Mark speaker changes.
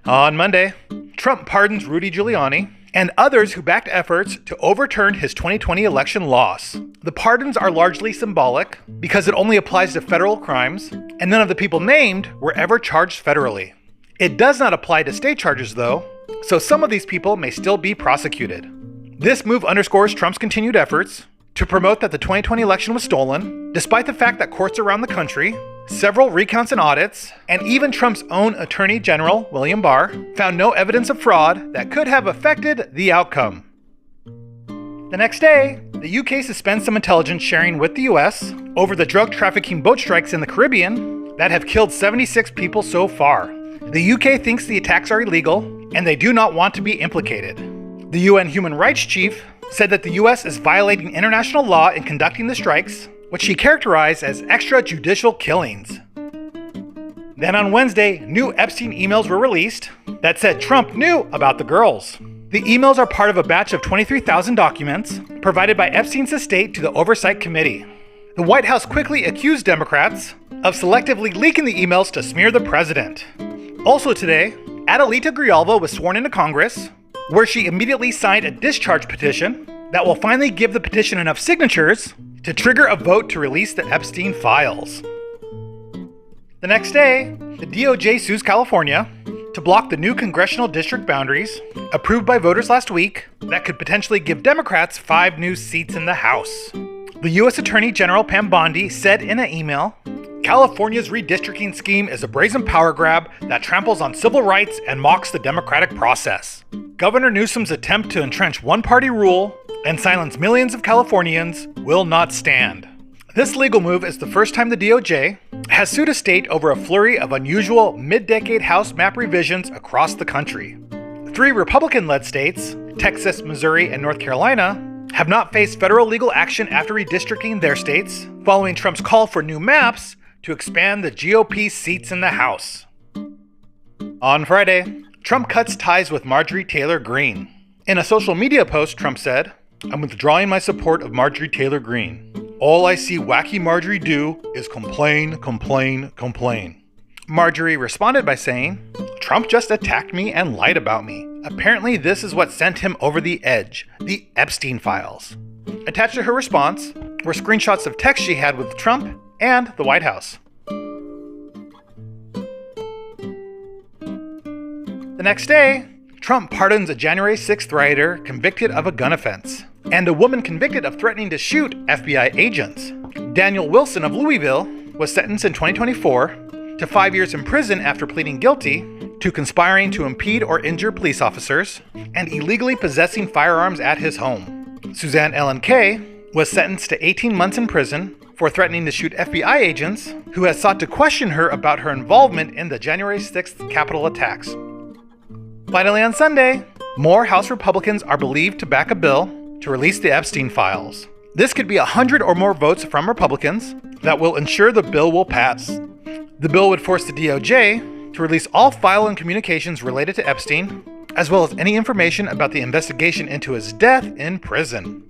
Speaker 1: On Monday, Trump pardons Rudy Giuliani and others who backed efforts to overturn his 2020 election loss. The pardons are largely symbolic because it only applies to federal crimes, and none of the people named were ever charged federally. It does not apply to state charges though, so some of these people may still be prosecuted. This move underscores Trump's continued efforts to promote that the 2020 election was stolen, despite the fact that courts around the country, several recounts and audits, and even Trump's own Attorney General, William Barr, found no evidence of fraud that could have affected the outcome. The next day, the UK suspends some intelligence sharing with the US over the drug trafficking boat strikes in the Caribbean that have killed 76 people so far. The UK thinks the attacks are illegal, and they do not want to be implicated. The UN Human Rights Chief said that the US is violating international law in conducting the strikes, which she characterized as extrajudicial killings. Then on Wednesday, new Epstein emails were released that said Trump knew about the girls. The emails are part of a batch of 23,000 documents provided by Epstein's estate to the Oversight Committee. The White House quickly accused Democrats of selectively leaking the emails to smear the president. Also today, Adelita Grijalva was sworn into Congress, where she immediately signed a discharge petition that will finally give the petition enough signatures to trigger a vote to release the Epstein files. The next day, the DOJ sues California to block the new congressional district boundaries approved by voters last week that could potentially give Democrats 5 new seats in the House. The U.S. Attorney General Pam Bondi said in an email, "California's redistricting scheme is a brazen power grab that tramples on civil rights and mocks the democratic process. Governor Newsom's attempt to entrench one-party rule and silence millions of Californians will not stand." This legal move is the first time the DOJ has sued a state over a flurry of unusual mid-decade House map revisions across the country. 3 Republican-led states, Texas, Missouri, and North Carolina, have not faced federal legal action after redistricting their states, following Trump's call for new maps to expand the GOP seats in the House. On Friday, Trump cuts ties with Marjorie Taylor Greene. In a social media post, Trump said, "I'm withdrawing my support of Marjorie Taylor Greene. All I see wacky Marjorie do is complain, complain, complain." Marjorie responded by saying, "Trump just attacked me and lied about me. Apparently this is what sent him over the edge, the Epstein files." Attached to her response were screenshots of texts she had with Trump and the White House. The next day, Trump pardons a January 6th rioter convicted of a gun offense, and a woman convicted of threatening to shoot FBI agents. Daniel Wilson of Louisville was sentenced in 2024 to 5 years in prison after pleading guilty to conspiring to impede or injure police officers and illegally possessing firearms at his home. Suzanne Ellen Kay was sentenced to 18 months in prison for threatening to shoot FBI agents who had sought to question her about her involvement in the January 6th Capitol attacks. Finally on Sunday, more House Republicans are believed to back a bill to release the Epstein files. This could be 100 or more votes from Republicans that will ensure the bill will pass. The bill would force the DOJ to release all file and communications related to Epstein, as well as any information about the investigation into his death in prison.